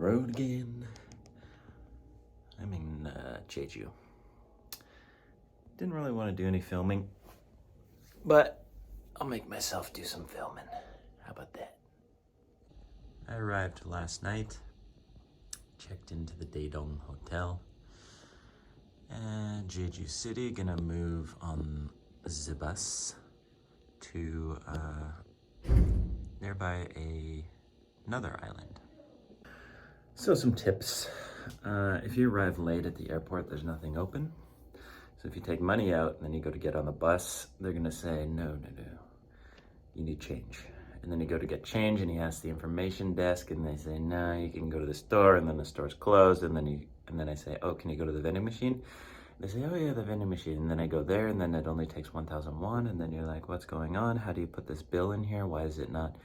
road again. I'm in Jeju. Didn't really want to do any filming, but I'll make myself do some filming. How about that? I arrived last night, checked into the Daedong Hotel, and Jeju City. Gonna move on the bus to nearby another island. So some tips. If you arrive late at the airport, there's nothing open. So if you take money out and then you go to get on the bus, they're gonna say, no, you need change. And then you go to get change and you ask the information desk and they say, no, you can go to the store, and then the store's closed. And then I say, oh, can you go to the vending machine? They say, oh yeah, the vending machine. And then I go there and then it only takes 1,001. And then you're like, what's going on? How do you put this bill in here? Why is it not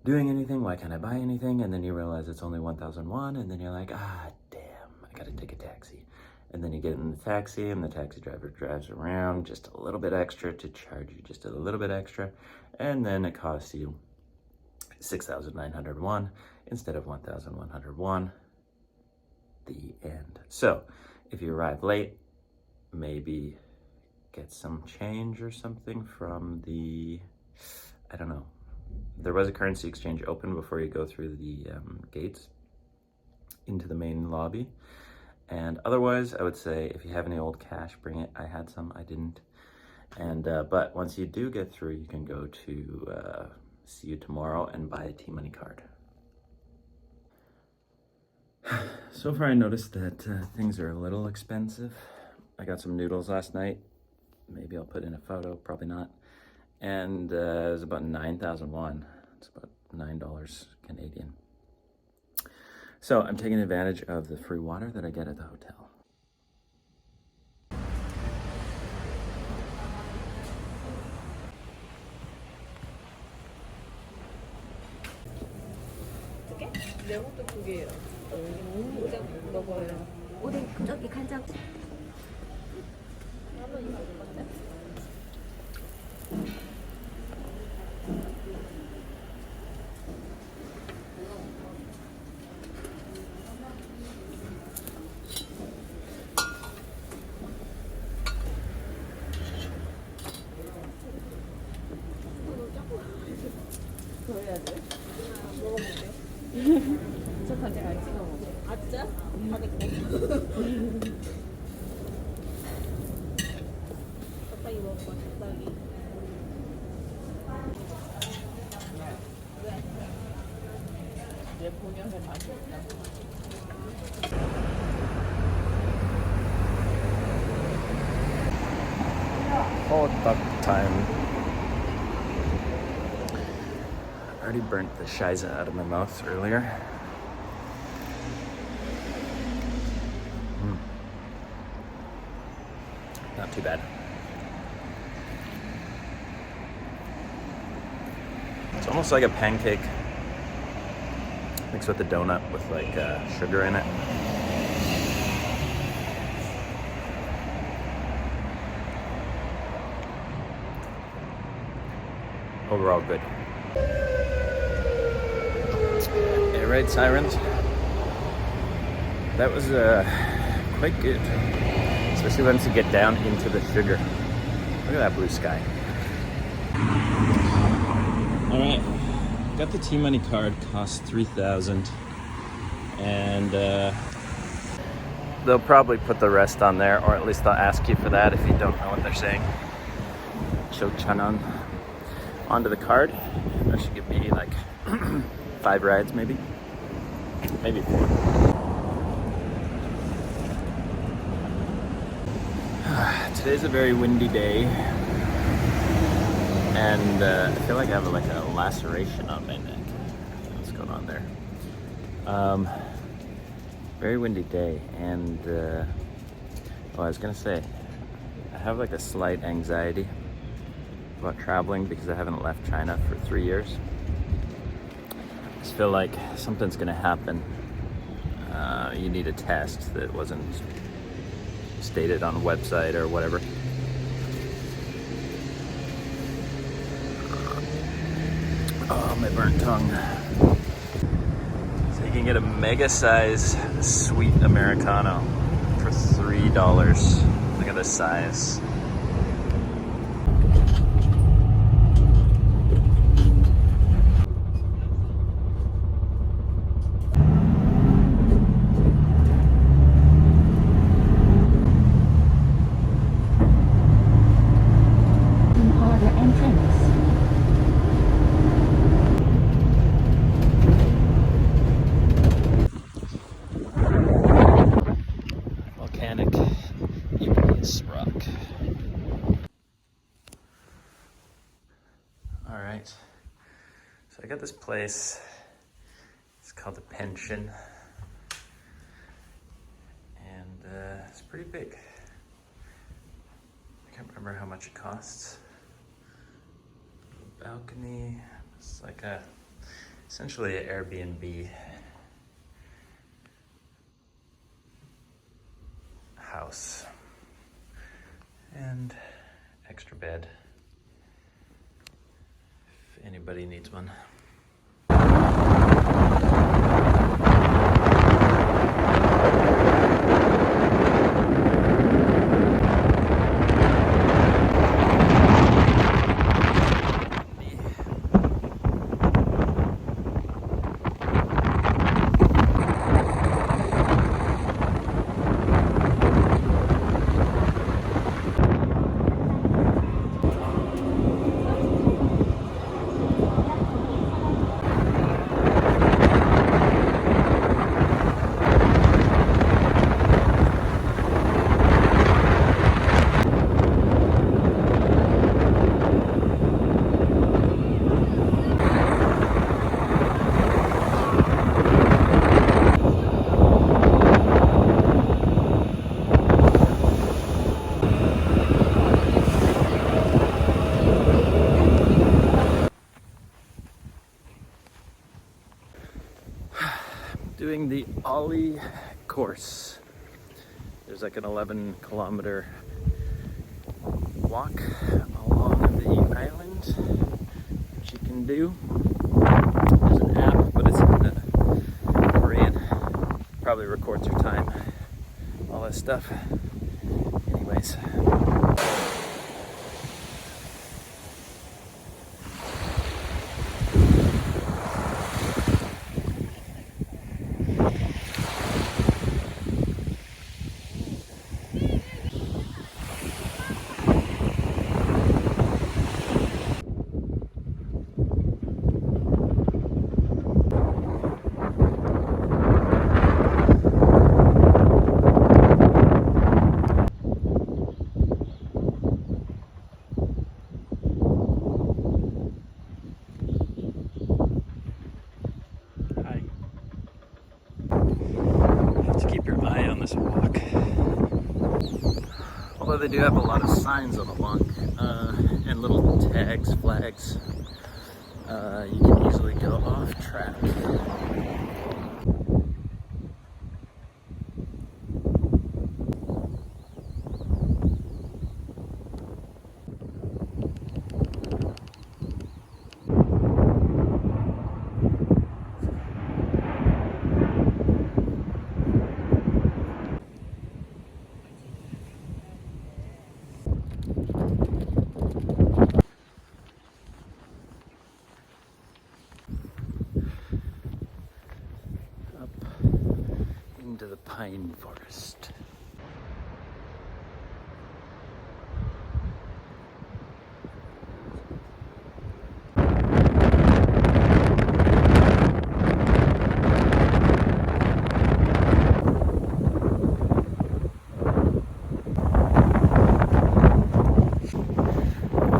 doing anything? Why can't I buy anything? And then you realize it's only 1,001. And then you're like, ah, damn, I gotta take a taxi. And then you get in the taxi and the taxi driver drives around just a little bit extra to charge you just a little bit extra. And then it costs you 6,901 instead of 1,101. The end. So if you arrive late, maybe get some change or something from the, I don't know. There was a currency exchange open before you go through the gates into the main lobby. And otherwise, I would say if you have any old cash, bring it. I had some, I didn't. And but once you do get through, you can go to See You Tomorrow and buy a T-Money card. So far I noticed that things are a little expensive. I got some noodles last night. Maybe I'll put in a photo, probably not. And it was about 9,001. It's about $9 Canadian. So I'm taking advantage of the free water that I get at the hotel. 레몬도 두 개요. 오뎅 먹어요. 오뎅 저기 간장. 한번 이거 먹었대? 더 해야 돼? 먹어볼게. 저 간장 안 찍어 먹어. 아 진짜? 다 됐고. 적당히 먹어봐. 적당히. 내 본연의 맛이 없다. Oh, duck time. I already burnt the shiza out of my mouth earlier. Not too bad. It's almost like a pancake mixed with a donut with like sugar in it. Overall good. Air raid sirens. That was quite good, especially once you get down into the sugar. Look at that blue sky. All right, got the T-Money card. Cost 3,000, and they'll probably put the rest on there, or at least they'll ask you for that if you don't know what they're saying. Show Chanan onto the card. That should give me like 5 rides, maybe 4. Today's a very windy day, and I feel like I have like a laceration on my neck. What's going on there? Very windy day, and I was gonna say, I have like a slight anxiety about traveling because I haven't left China for 3 years. I just feel like something's gonna happen. You need a test that wasn't stated on a website or whatever. Oh, my burnt tongue. Taking can get a mega size sweet Americano for $3. Look at this size. Volcanic igneous rock. All right, so I got this place. It's called the Pension, and it's pretty big. I can't remember how much it costs. Balcony. It's like essentially an Airbnb house, and extra bed if anybody needs one. Doing the Ollie course. There's like an 11-kilometer walk along the island which you can do. There's an app, but it's in Korean. Probably records your time, all that stuff. Anyways. Walk. Although they do have a lot of signs on the walk and little tags, flags, you can easily go off track. Into the pine forest.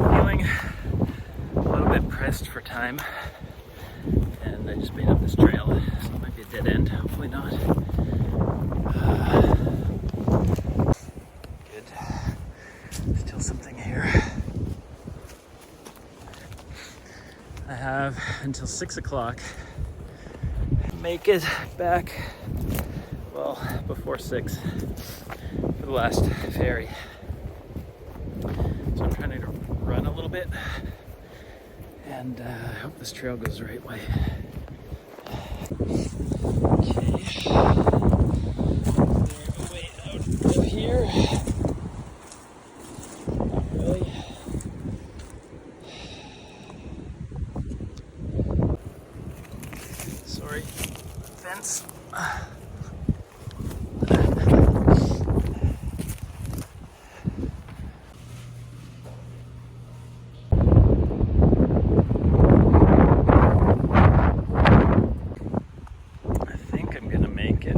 Feeling a little bit pressed for time, and I just made up this trail, so it might be a dead end, hopefully not. Good. Still something here. I have until 6 o'clock. Make it back, well, before 6 for the last ferry. So I'm trying to run a little bit, and I hope this trail goes the right way. Way out of here. Not really. Sorry, fence. I think I'm gonna make it.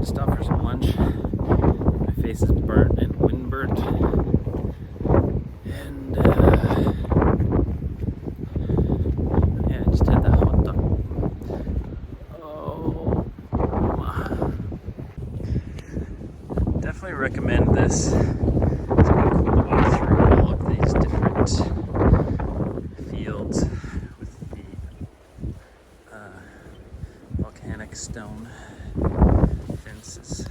Stop for some lunch. My face is burnt and windburnt. And yeah, I just had that hot dog. Oh, definitely recommend this. It's kind of cool to walk through all of these different fields with the volcanic stone fences.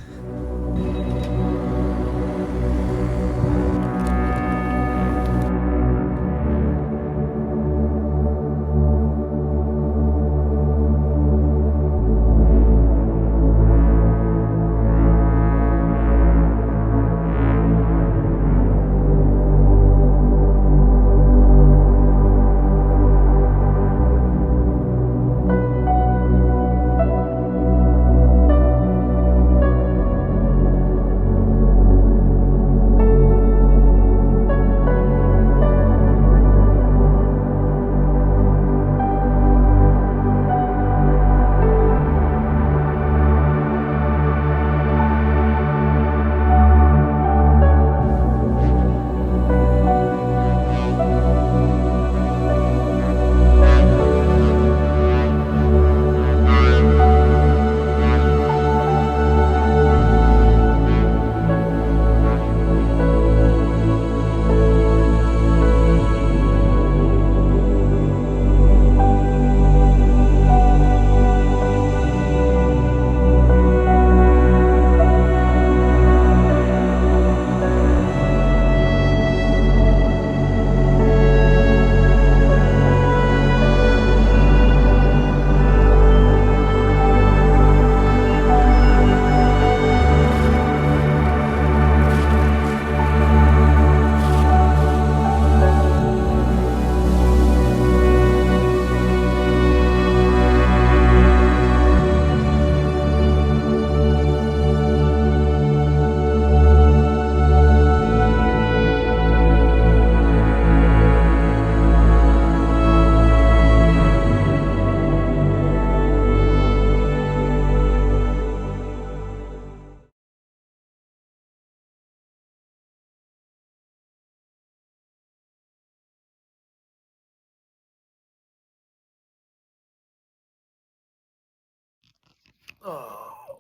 Oh,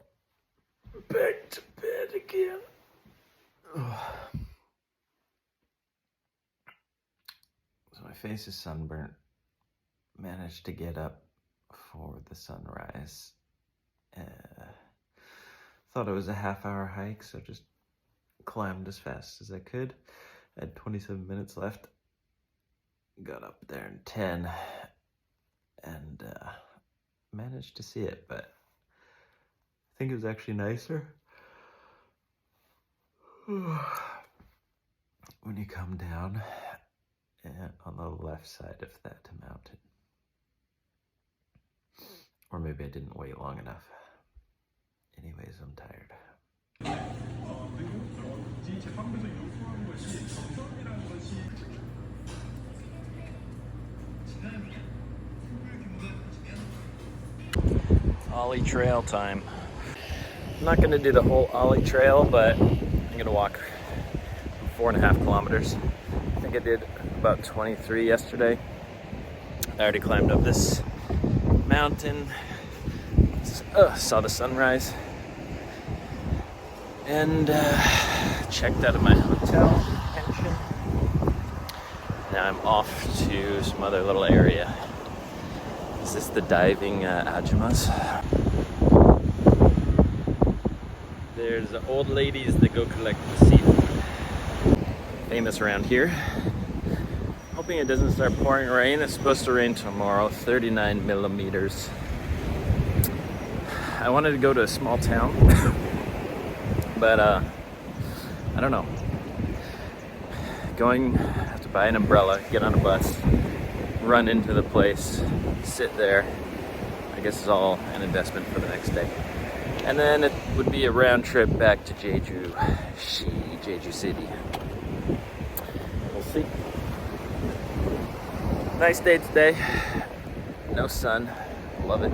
back to bed again. Oh. So my face is sunburnt. Managed to get up for the sunrise. Thought it was a half-hour hike, so just climbed as fast as I could. I had 27 minutes left. Got up there in 10 and managed to see it, but I think it was actually nicer when you come down on the left side of that mountain. Or maybe I didn't wait long enough. Anyways, I'm tired. Ollie Trail time. I'm not gonna do the whole Ollie Trail, but I'm gonna walk 4.5 kilometers. I think I did about 23 yesterday. I already climbed up this mountain, saw the sunrise, and checked out of my hotel pension. Now I'm off to some other little area. Is this the diving ajumas? There's the old ladies that go collect the seafood. Famous around here. Hoping it doesn't start pouring rain. It's supposed to rain tomorrow, 39 millimeters. I wanted to go to a small town, but I don't know. Have to buy an umbrella, get on a bus, run into the place, sit there. I guess it's all an investment for the next day. And then it would be a round trip back to Jeju City. We'll see. Nice day today. No sun. Love it.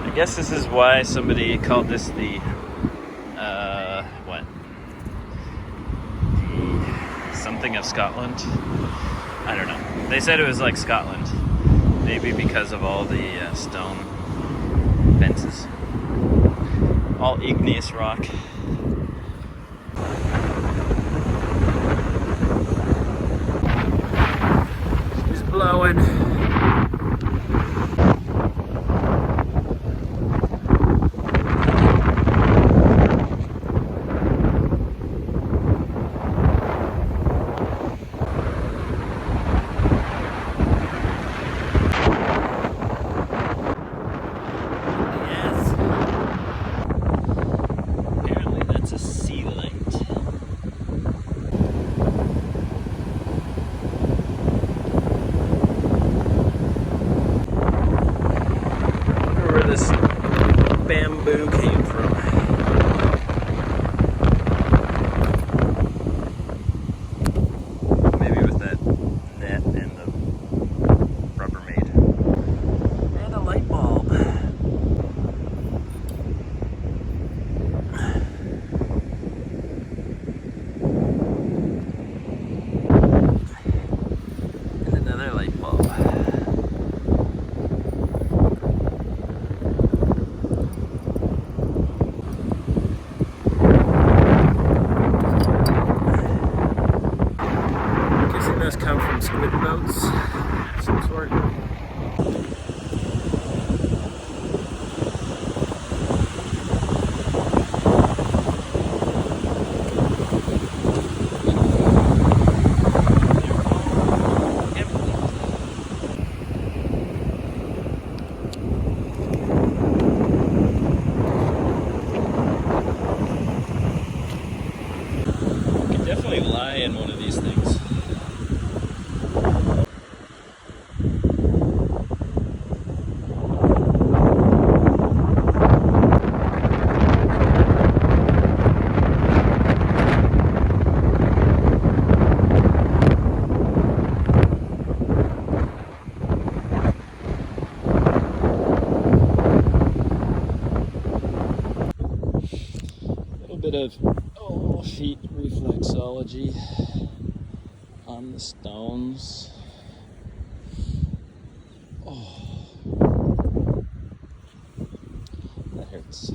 I guess this is why somebody called this the something of Scotland. I don't know. They said it was like Scotland. Maybe because of all the stone fences. All igneous rock. She's blowing. This bamboo came from. Maybe with that net and the Rubbermaid. And a light bulb. And another light bulb. Come from squid boats of some sort. You could definitely lie in one of these things. Bit of feet reflexology on the stones. Oh, that hurts.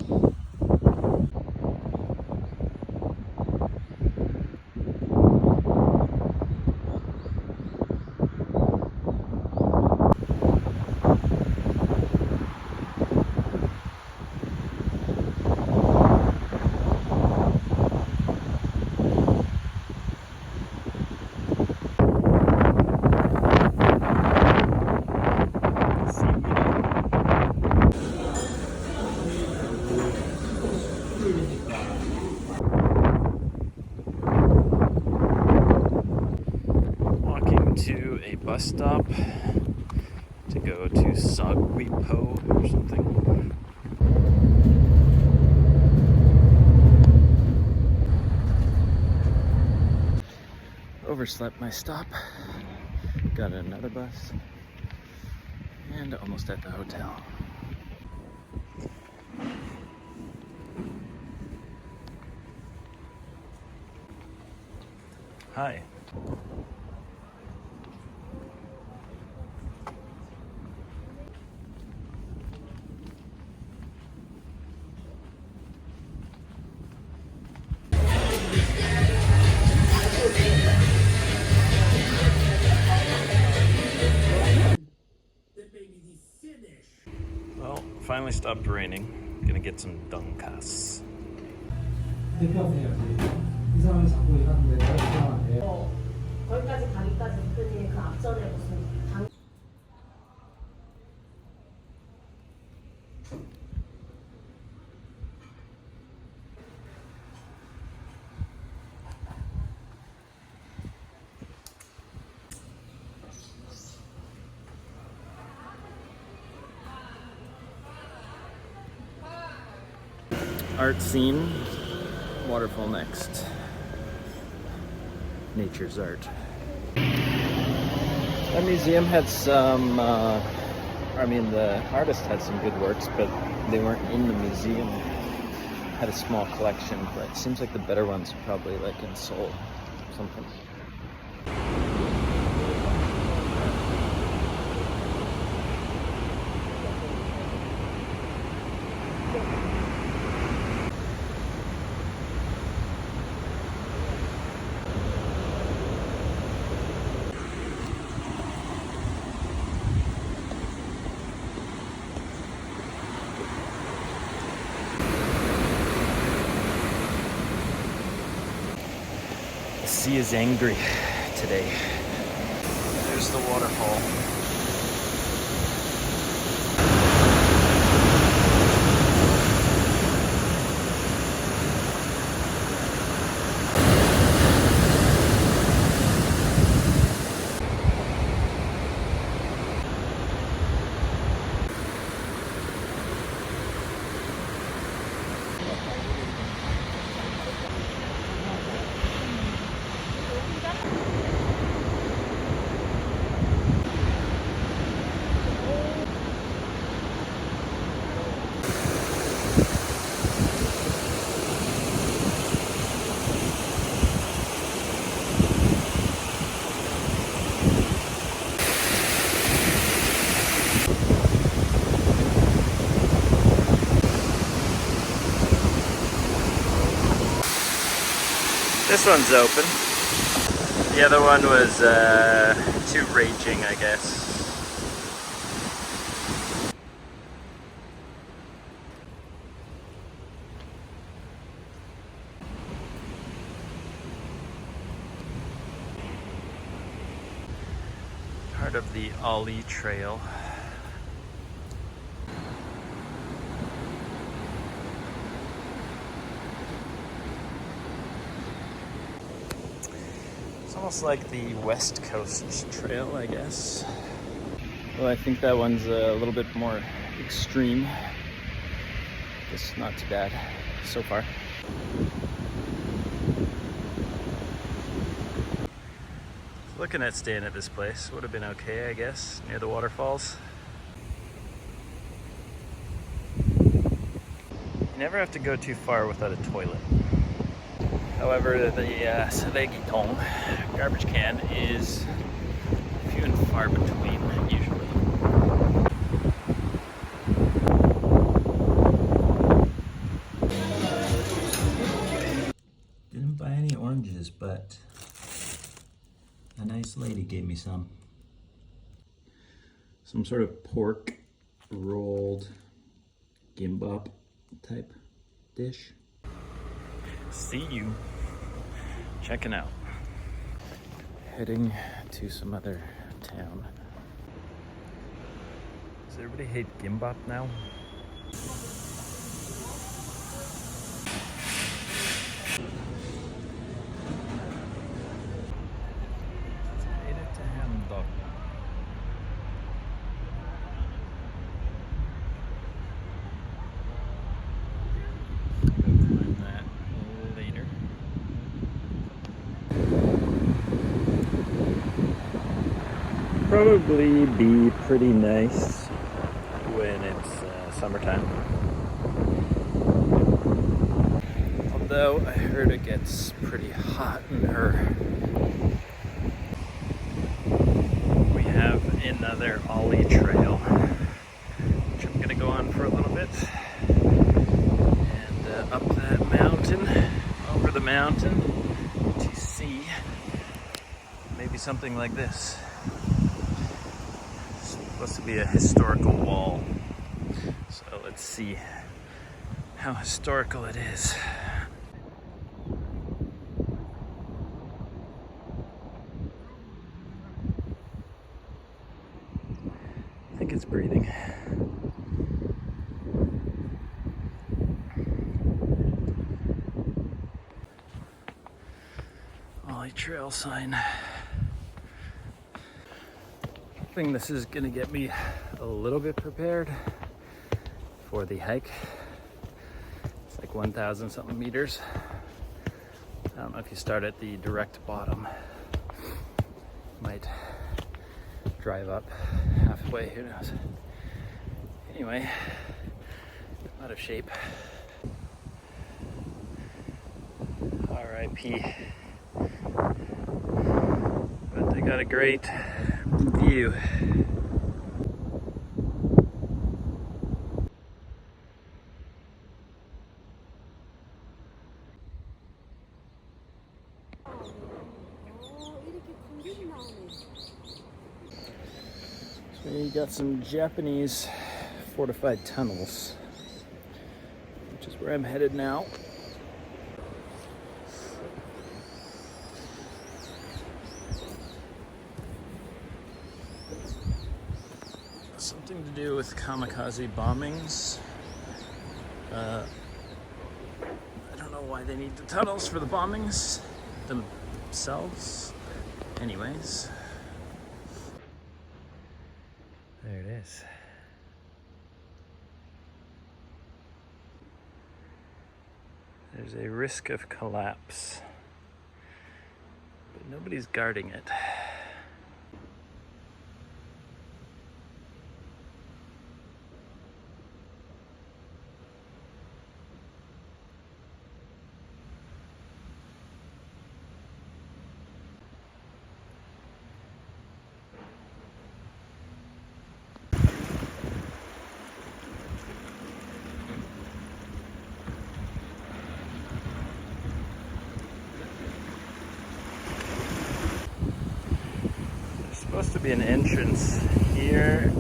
To a bus stop to go to Sagwipo or something. Overslept my stop, got another bus, and almost at the hotel. Hi. finally stopped raining. Gonna get some donkas. 거기까지 가기까지 흔히 그 앞전에 무슨 Art scene, waterfall next. Nature's art. That museum had some, the artist had some good works, but they weren't in the museum. Had a small collection, but it seems like the better ones are probably like in Seoul or something. The sea is angry today. There's the waterfall. This one's open. The other one was too raging, I guess. Part of the Ollie Trail. It's almost like the West Coast Trail, I guess. Well, I think that one's a little bit more extreme. It's not too bad so far. Looking at staying at this place would have been okay, I guess, near the waterfalls. You never have to go too far without a toilet. However, the Salegitong garbage can is few and far between, usually. Didn't buy any oranges, but a nice lady gave me some. Some sort of pork rolled gimbap type dish. See you. Checking out. Heading to some other town. Does everybody hate gimbap now? Probably be pretty nice when it's summertime. Although I heard it gets pretty hot in her. We have another Ollie Trail, which I'm gonna go on for a little bit. And up that mountain, over the mountain, to see maybe something like this. Supposed to be a historical wall, so let's let's see how historical it is. I think it's breathing. Ollie Trail sign. I think this is gonna get me a little bit prepared for the hike. It's like 1,000 something meters. I don't know if you start at the direct bottom. Might drive up halfway, who knows. Anyway, out of shape. RIP. But they got a great view. So you got some Japanese fortified tunnels, which is where I'm headed now. Something to do with kamikaze bombings. I don't know why they need the tunnels for the bombings themselves. Anyways, there it is. There's a risk of collapse, but nobody's guarding it. Supposed to be an entrance here,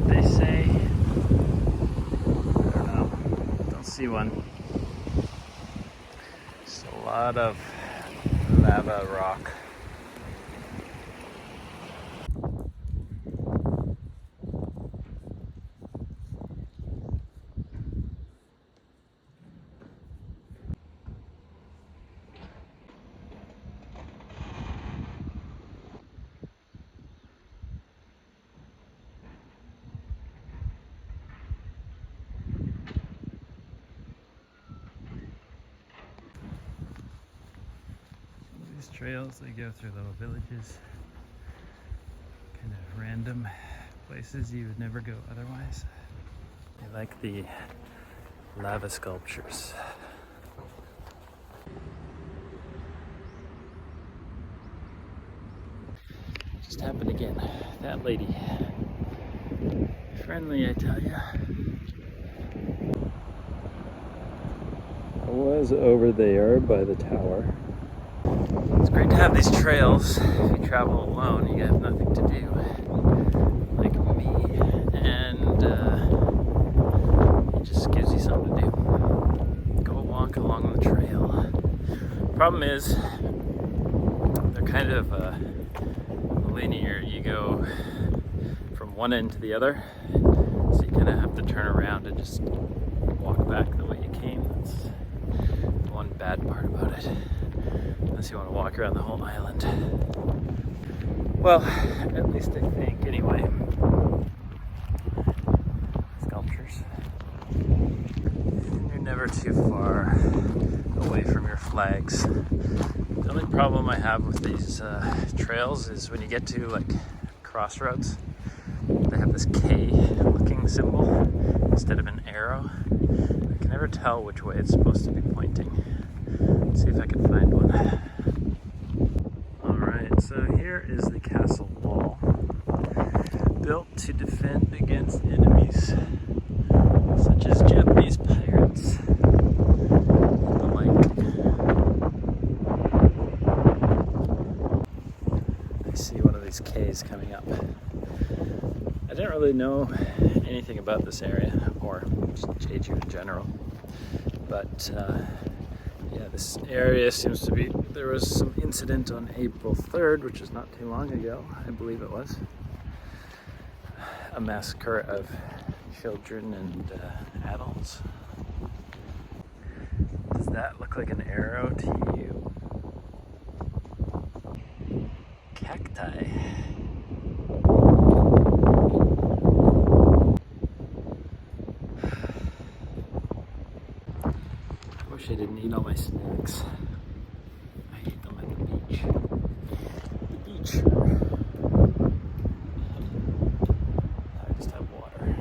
they say. I don't know. Don't see one. Just a lot of lava rock. Trails, they go through little villages, kind of random places you would never go otherwise. I like the lava sculptures. Just happened again. That lady. Friendly, I tell ya. I was over there by the tower. It's great to have these trails. If you travel alone, you have nothing to do, like me, and it just gives you something to do. Go walk along the trail. Problem is, they're kind of linear. You go from one end to the other, so you kind of have to turn around and just walk back the way you came. That's the one bad part about it. Unless you want to walk around the whole island. Well, at least I think, anyway. Sculptures. And you're never too far away from your flags. The only problem I have with these trails is when you get to like crossroads, they have this K-looking symbol instead of an arrow. I can never tell which way it's supposed to be pointing. Let's see if I can find one. Alright, so here is the castle wall, built to defend against enemies such as Japanese pirates and the like. I see one of these Ks coming up. I didn't really know anything about this area or just Jeju in general, but yeah, this area seems to be, there was some incident on April 3rd, which is not too long ago, I believe it was. A massacre of children and adults. Does that look like an arrow to you? Cacti. I wish I didn't eat all my snacks. I ate them at the beach. The beach. I just have water.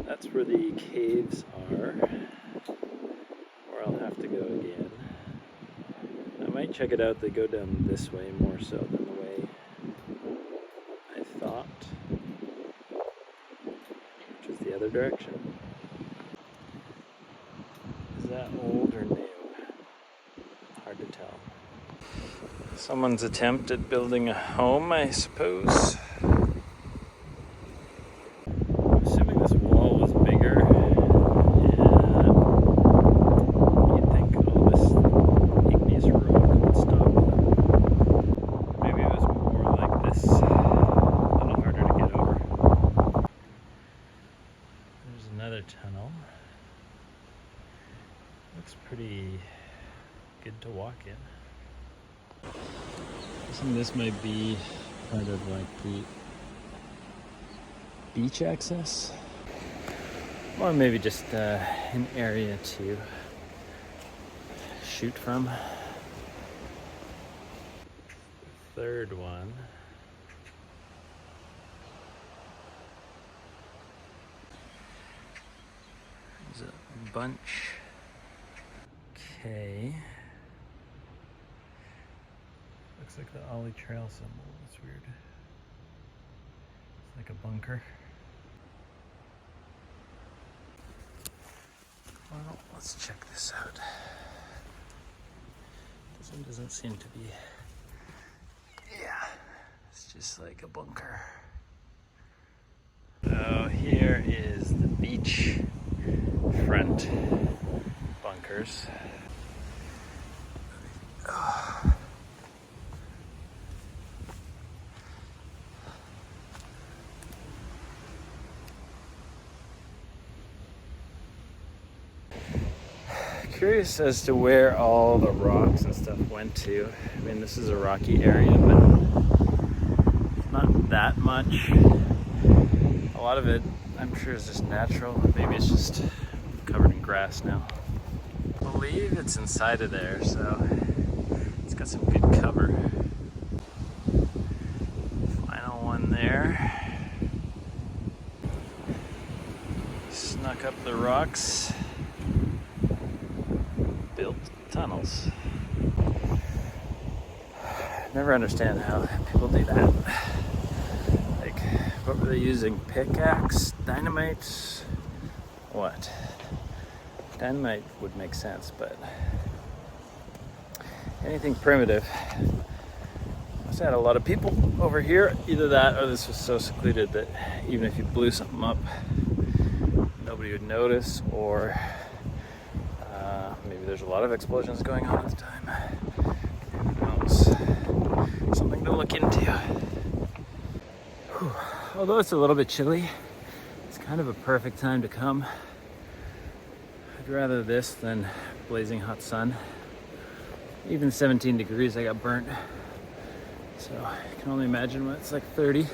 That's where the caves are, where I'll have to go again. I might check it out. They go down this way more so than the way I thought, which is the other direction. Is that old or new? Hard to tell. Someone's attempt at building a home, I suppose. I'm assuming this wall was bigger. Yeah. You'd think all this igneous road would stop them. Maybe it was more like this, a little harder to get over. There's another tunnel. Looks pretty good to walk in. This might be part of like the beach access, or maybe just an area to shoot from. Third one. There's a bunch. Okay. Looks like the Ollie Trail symbol. That's weird. It's like a bunker. Well, let's check this out. This one doesn't seem to be... Yeah, it's just like a bunker. So here is the beach front bunkers. Curious as to where all the rocks and stuff went to. I mean, this is a rocky area, but not that much. A lot of it, I'm sure, is just natural. Maybe it's just covered in grass now. I believe it's inside of there, so it's got some good cover. Final one there. Snuck up the rocks. Built tunnels. Never understand how people do that. Like, what were they using? Pickaxe? Dynamite? What? Dynamite would make sense, but anything primitive. Must have had a lot of people over here. Either that or this was so secluded that even if you blew something up, nobody would notice, or maybe there's a lot of explosions going on at the time. Who knows? Something to look into. Whew. Although it's a little bit chilly, it's kind of a perfect time to come. I'd rather this than blazing hot sun. Even 17 degrees, I got burnt. So I can only imagine when it's like 30.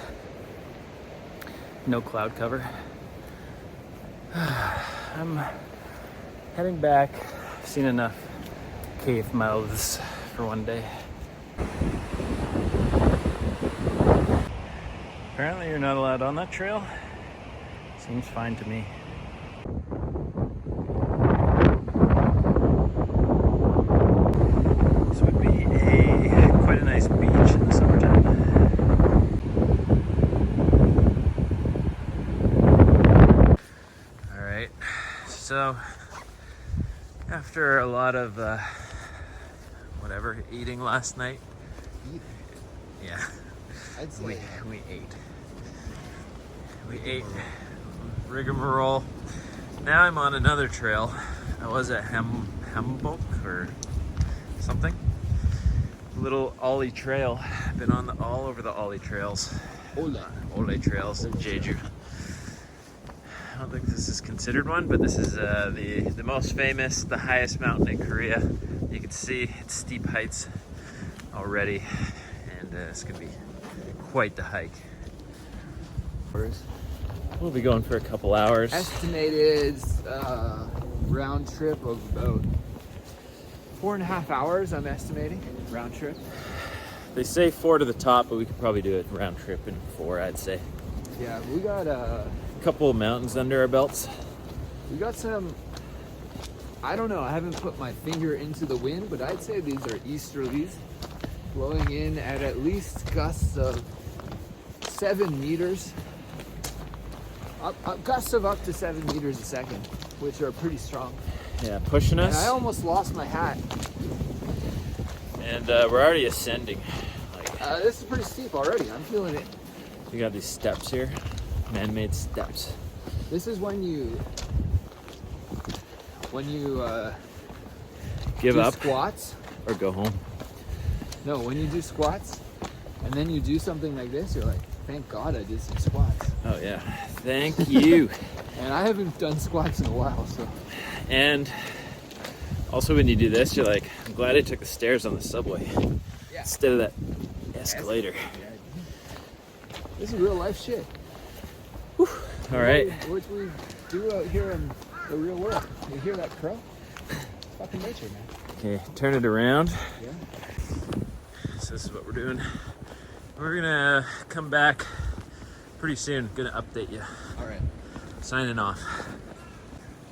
No cloud cover. I'm heading back. I've seen enough cave mouths for one day. Apparently you're not allowed on that trail. Seems fine to me. This would be quite a nice beach in the summertime. All right, so after a lot of whatever eating last night, yeah, I'd say we ate. We ate rigmarole. Now I'm on another trail. I was at Hamburg or something. Little Ollie Trail. I've been on all over the Ollie trails. Ole trails in Jeju. I don't think this is considered one, but this is the most famous, the highest mountain in Korea. You can see its steep heights already, and it's gonna be quite the hike. We'll be going for a couple hours. Estimated round trip of about 4.5 hours, I'm estimating, round trip. They say 4 to the top, but we could probably do it round trip in 4, I'd say. Yeah, we got A couple of mountains under our belts. we got some, I don't know, I haven't put my finger into the wind, but I'd say these are easterlies blowing in at least gusts of 7 meters. Gusts of up to 7 meters a second, which are pretty strong. Yeah, pushing And us. I almost lost my hat. And we're already ascending. This is pretty steep already. I'm feeling it. We got these steps here, man-made steps. This is when you Give do up squats. or go home. No, when you do squats, and then you do something like this, you're like, thank God I did some squats. Oh yeah, thank you. And I haven't done squats in a while, so. And also when you do this, you're like, I'm glad I took the stairs on the subway instead of that escalator. This is real life shit. All right. What we do out here in the real world. You hear that crow? Fucking nature, man. Okay, turn it around. Yeah. So this is what we're doing. We're gonna come back pretty soon. Gonna update you. All right. Signing off.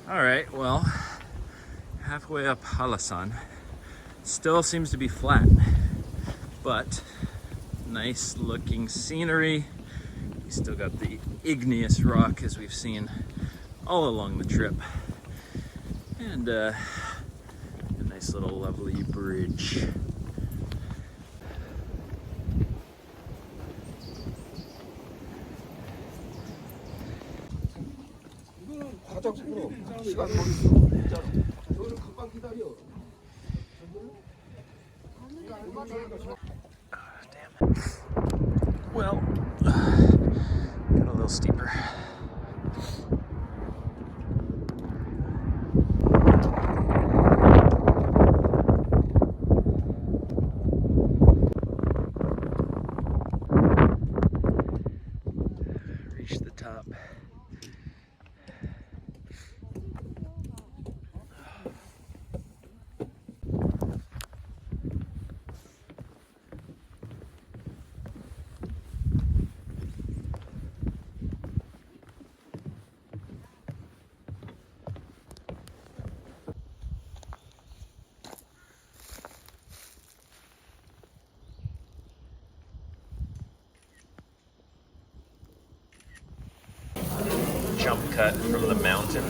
All right, well, halfway up Halasan. Still seems to be flat, but nice looking scenery. We still got the igneous rock as we've seen all along the trip. And a nice little lovely bridge. Damn. Well, got a little steeper. Reached the top. Jump cut from the mountain.